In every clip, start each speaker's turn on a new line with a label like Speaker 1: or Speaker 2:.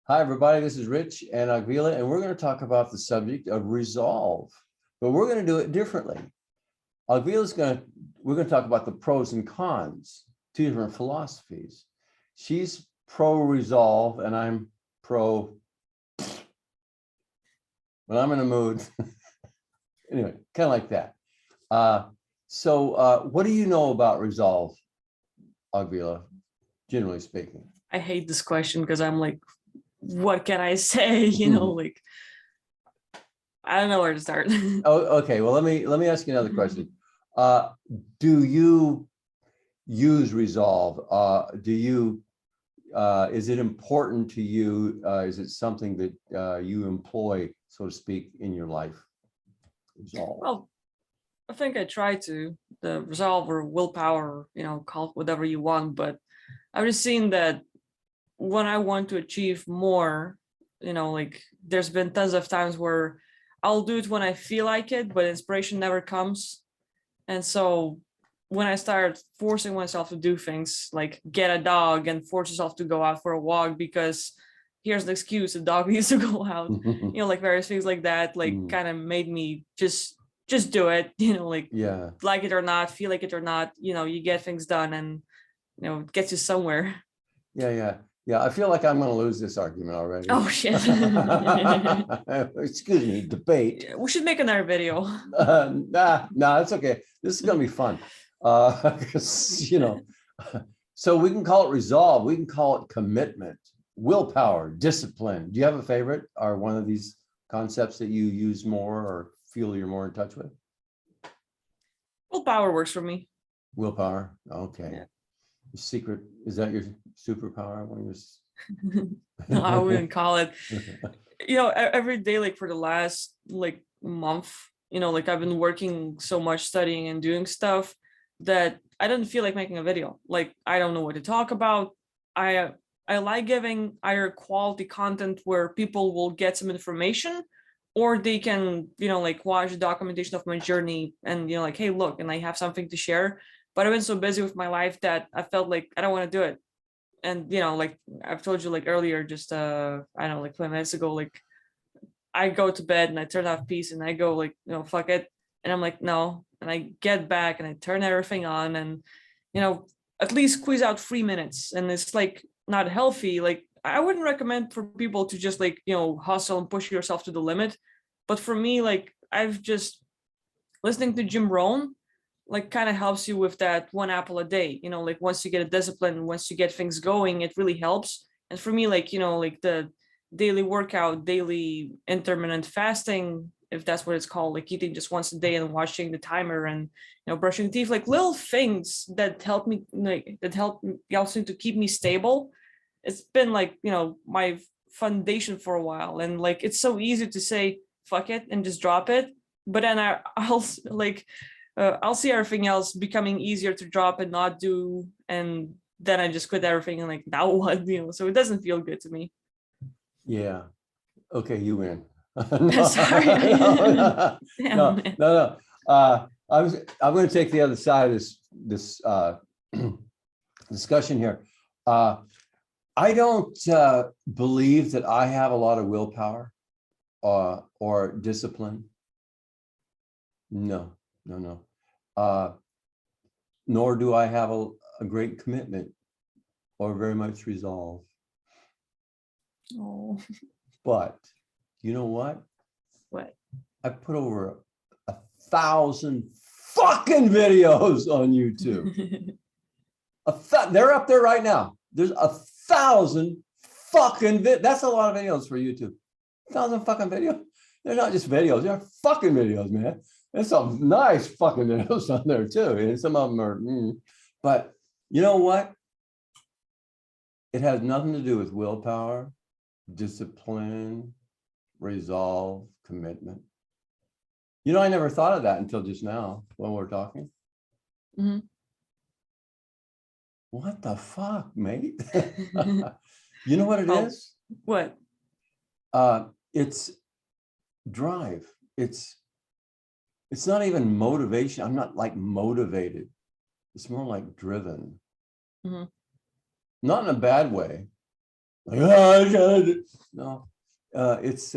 Speaker 1: Hi, everybody. This is Rich and Agvila, and we're going to talk about the subject of resolve, but we're going to do it differently. We're going to talk about the pros and cons, two different philosophies. She's pro resolve, and I'm pro, when I'm in a mood. Anyway, kind of like that. What do you know about resolve, Agvila, generally speaking?
Speaker 2: I hate this question because I'm like, what can I say? You know, like, I don't know where to start.
Speaker 1: Oh, okay. Well, let me ask you another question. Do you use resolve? Is it important to you? Is it something that you employ, so to speak, in your life? Resolve.
Speaker 2: Well, I think I try to, the resolve or willpower, you know, call it whatever you want, but I've just seen that when I want to achieve more, you know, like there's been tons of times where I'll do it when I feel like it, but inspiration never comes. And so when I start forcing myself to do things like get a dog and force yourself to go out for a walk because here's the excuse, the dog needs to go out, you know, like various things like that, like kind of made me just do it, you know, like,
Speaker 1: yeah,
Speaker 2: like it or not, feel like it or not, you know, you get things done and, you know, it gets you somewhere.
Speaker 1: Yeah. I feel like I'm going to lose this argument already.
Speaker 2: Oh shit.
Speaker 1: Excuse me, debate.
Speaker 2: We should make another video.
Speaker 1: Nah, it's okay. This is going to be fun. You know, so we can call it resolve. We can call it commitment, willpower, discipline. Do you have a favorite or one of these concepts that you use more or feel you're more in touch with?
Speaker 2: Willpower works for me.
Speaker 1: Willpower. Okay.
Speaker 2: Yeah.
Speaker 1: The secret, is that your superpower?
Speaker 2: No, I wouldn't call it. You know, every day, like for the last like month, you know, like I've been working so much, studying and doing stuff that I didn't feel like making a video. Like I don't know what to talk about. I like giving either quality content where people will get some information, or they can, you know, like watch the documentation of my journey and, you know, like, hey, look, and I have something to share. But I've been so busy with my life that I felt like I don't want to do it. And, you know, like I've told you like earlier, just I don't know, like 20 minutes ago, like I go to bed and I turn off peace and I go like, you know, fuck it. And I'm like, no. And I get back and I turn everything on and, you know, at least squeeze out 3 minutes. And it's like not healthy. Like I wouldn't recommend for people to just like, you know, hustle and push yourself to the limit. But for me, like I've just listening to Jim Rohn, like kind of helps you with that one apple a day, you know, like once you get a discipline, once you get things going, it really helps. And for me, like, you know, like the daily workout, daily intermittent fasting, if that's what it's called, like eating just once a day and watching the timer and, you know, brushing teeth, like little things that help me, like that help me also to keep me stable. It's been like, you know, my foundation for a while. And like, it's so easy to say, fuck it and just drop it. But then I'll like, I'll see everything else becoming easier to drop and not do, and then I just quit everything and like now what, you know? So it doesn't feel good to me.
Speaker 1: Yeah. Okay, you win.
Speaker 2: Sorry.
Speaker 1: No. I'm going to take the other side of this discussion here. I don't believe that I have a lot of willpower or discipline. No. Nor do I have a great commitment or very much resolve.
Speaker 2: Oh.
Speaker 1: But you know what?
Speaker 2: What?
Speaker 1: I put over 1,000 fucking videos on YouTube. They're up there right now. There's 1,000 fucking that's a lot of videos for YouTube. 1,000 fucking videos. They're not just videos, they're fucking videos, man. There's some nice fucking videos on there too. And some of them are, but you know what? It has nothing to do with willpower, discipline, resolve, commitment. You know, I never thought of that until just now when we're talking.
Speaker 2: Mm-hmm.
Speaker 1: What the fuck, mate? You know what it is?
Speaker 2: What?
Speaker 1: It's drive. It's not even motivation. I'm not like motivated. It's more like driven.
Speaker 2: Mm-hmm.
Speaker 1: Not in a bad way, Like, "Oh, I gotta do-" No, it's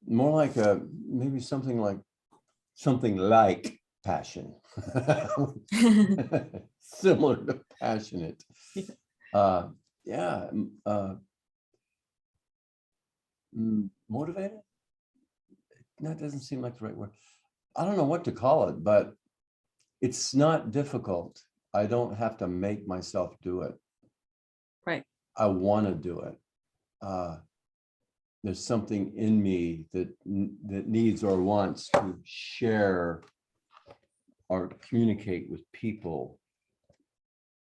Speaker 1: more like maybe something like passion. Similar to passionate. Yeah. Motivated? That doesn't seem like the right word. I don't know what to call it, but it's not difficult. I don't have to make myself do it.
Speaker 2: Right.
Speaker 1: I want to do it. There's something in me that needs or wants to share or communicate with people,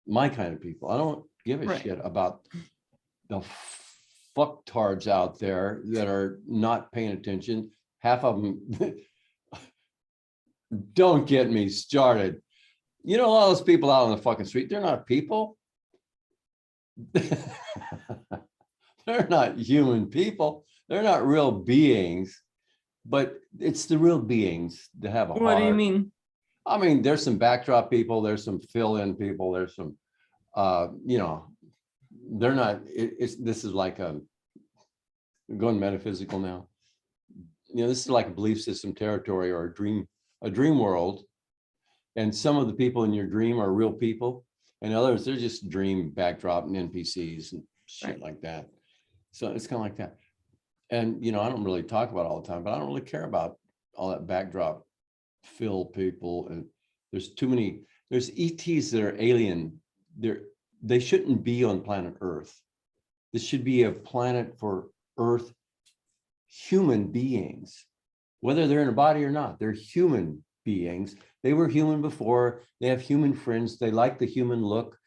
Speaker 1: my kind of people. I don't give a
Speaker 2: Right.
Speaker 1: shit about the fucktards out there that are not paying attention. Half of them, don't get me started. You know, all those people out on the fucking street, they're not people. They're not human people. They're not real beings, but it's the real beings that have a heart.
Speaker 2: What do you mean?
Speaker 1: I mean, there's some backdrop people, there's some fill-in people, there's some, you know, they're not, this is like going metaphysical now. You know, this is like a belief system territory or a dream world. And some of the people in your dream are real people, and others, they're just dream backdrop and NPCs and shit like that. So it's kind of like that. And, you know, I don't really talk about it all the time, but I don't really care about all that backdrop fill people. And there's too many, there's ETs that are alien. They shouldn't be on planet Earth. This should be a planet for Earth human beings, whether they're in a body or not. They're human beings. They were human before. They have human friends. They like the human look.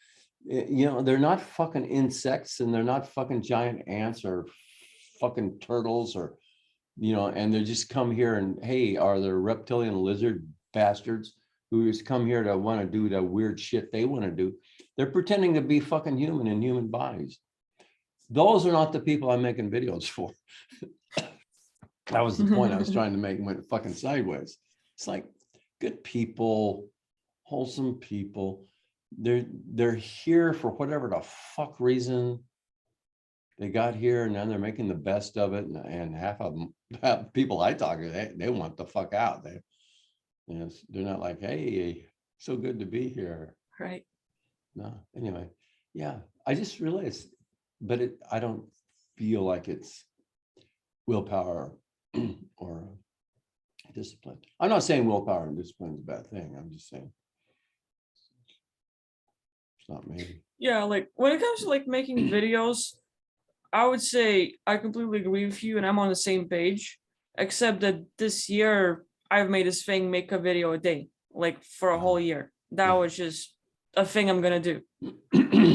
Speaker 1: You know, they're not fucking insects, and they're not fucking giant ants or fucking turtles, or, you know, and they just come here and, hey, are there reptilian lizard bastards who just come here to want to do the weird shit they want to do? They're pretending to be fucking human in human bodies. Those are not the people I'm making videos for. That was the point I was trying to make, and went fucking sideways. It's like, good people, wholesome people. They're here for whatever the fuck reason they got here, and then they're making the best of it. And half of them, people I talk to, they want the fuck out. You know, they're not like, hey, so good to be here.
Speaker 2: Right.
Speaker 1: No, anyway, yeah, I just realized, but I don't feel like it's willpower or discipline. I'm not saying willpower and discipline is a bad thing. I'm just saying it's not me.
Speaker 2: Yeah, like when it comes to like making videos, I would say I completely agree with you, and I'm on the same page, except that this year I've made this thing, make a video a day, like for a whole year. That was just a thing I'm gonna do.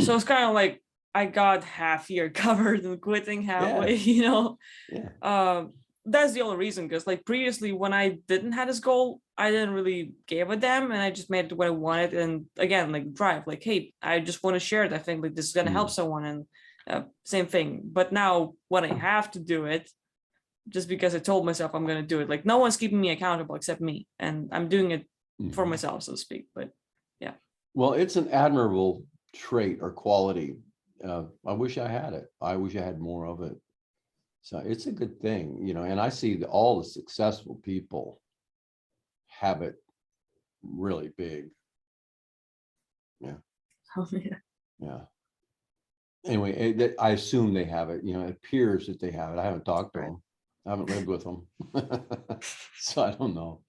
Speaker 2: So it's kind of like I got half year covered and quitting halfway, you know?
Speaker 1: Yeah.
Speaker 2: That's the only reason, because like previously when I didn't have this goal, I didn't really give a damn, and I just made it what I wanted. And again, like drive, like, hey, I just want to share it. I think like this is gonna help someone, and same thing. But now when I have to do it, just because I told myself I'm gonna do it, like no one's keeping me accountable except me, and I'm doing it for myself, so to speak. But yeah.
Speaker 1: Well, it's an admirable trait or quality. I wish I had it. I wish I had more of it. So it's a good thing, you know, and I see all the successful people have it really big. Yeah.
Speaker 2: Oh, yeah.
Speaker 1: Yeah. Anyway, I assume they have it, you know, it appears that they have it. I haven't talked to them. I haven't lived with them. So I don't know.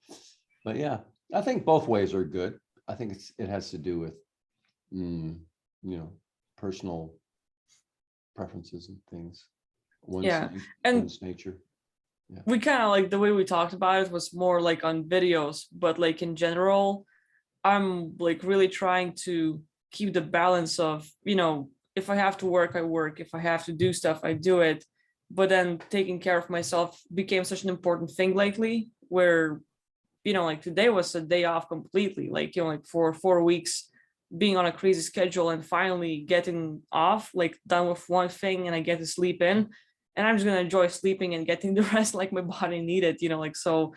Speaker 1: But yeah, I think both ways are good. I think it has to do with, you know, personal preferences and things. One's nature. Yeah.
Speaker 2: We kind of like the way we talked about it was more like on videos, but like in general, I'm like really trying to keep the balance of, you know, if I have to work, I work. If I have to do stuff, I do it. But then taking care of myself became such an important thing lately, where, you know, like today was a day off completely, like, you know, like for 4 weeks being on a crazy schedule and finally getting off, like done with one thing, and I get to sleep in, and I'm just gonna enjoy sleeping and getting the rest like my body needed, you know, like, so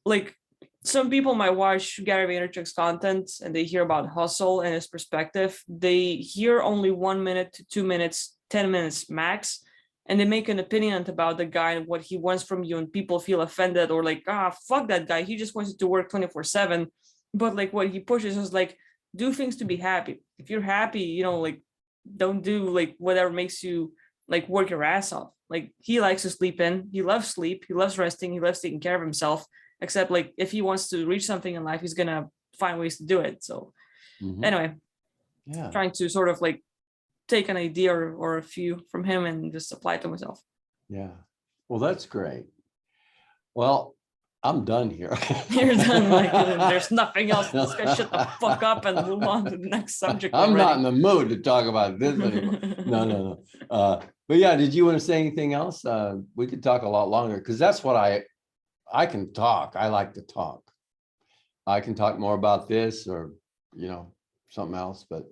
Speaker 2: like some people might watch Gary Vaynerchuk's content and they hear about hustle and his perspective. They hear only 1 minute to 2 minutes, 10 minutes max, and they make an opinion about the guy and what he wants from you, and people feel offended or like, fuck that guy, he just wants you to work 24/7. But like what he pushes is like, do things to be happy. If you're happy, you know, like don't do like whatever makes you like work your ass off. Like he likes to sleep in, he loves sleep, he loves resting, he loves taking care of himself. Except like if he wants to reach something in life, he's gonna find ways to do it. So anyway,
Speaker 1: yeah,
Speaker 2: trying to sort of like take an idea or a few from him and just apply it to myself.
Speaker 1: yeah. Well, that's great. Well, I'm done here.
Speaker 2: You're done. Like there's nothing else. Let's go shut the fuck up and move on to the next subject.
Speaker 1: I'm
Speaker 2: already.
Speaker 1: not in the mood to talk about this anymore. No. But yeah, did you want to say anything else? We could talk a lot longer because that's what I can talk. I like to talk. I can talk more about this or, you know, something else, but,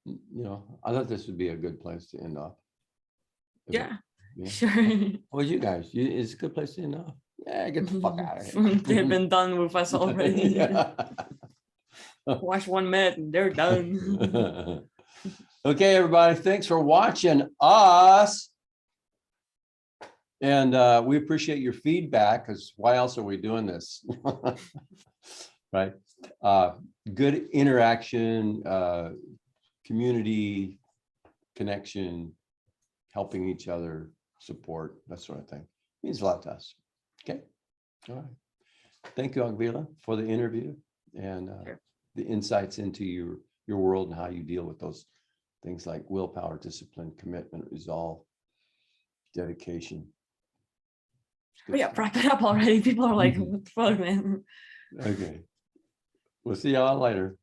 Speaker 1: you know, I thought this would be a good place to end off.
Speaker 2: Yeah,
Speaker 1: Yeah.
Speaker 2: sure.
Speaker 1: What you guys, it's a good place to end off. Yeah, get the fuck out of here.
Speaker 2: They've been done with us already.
Speaker 1: Yeah.
Speaker 2: Watch 1 minute and they're done.
Speaker 1: Okay, everybody, thanks for watching us. And we appreciate your feedback because why else are we doing this? Right? Good interaction, community connection, helping each other, support, that sort of thing. Means a lot to us. Okay. All right. Thank you, Agvila, for the interview and
Speaker 2: Sure.
Speaker 1: the insights into your world and how you deal with those things like willpower, discipline, commitment, resolve, dedication.
Speaker 2: But yeah, wrap it up already. People are like, what the fuck, man?
Speaker 1: Okay. We'll see y'all later.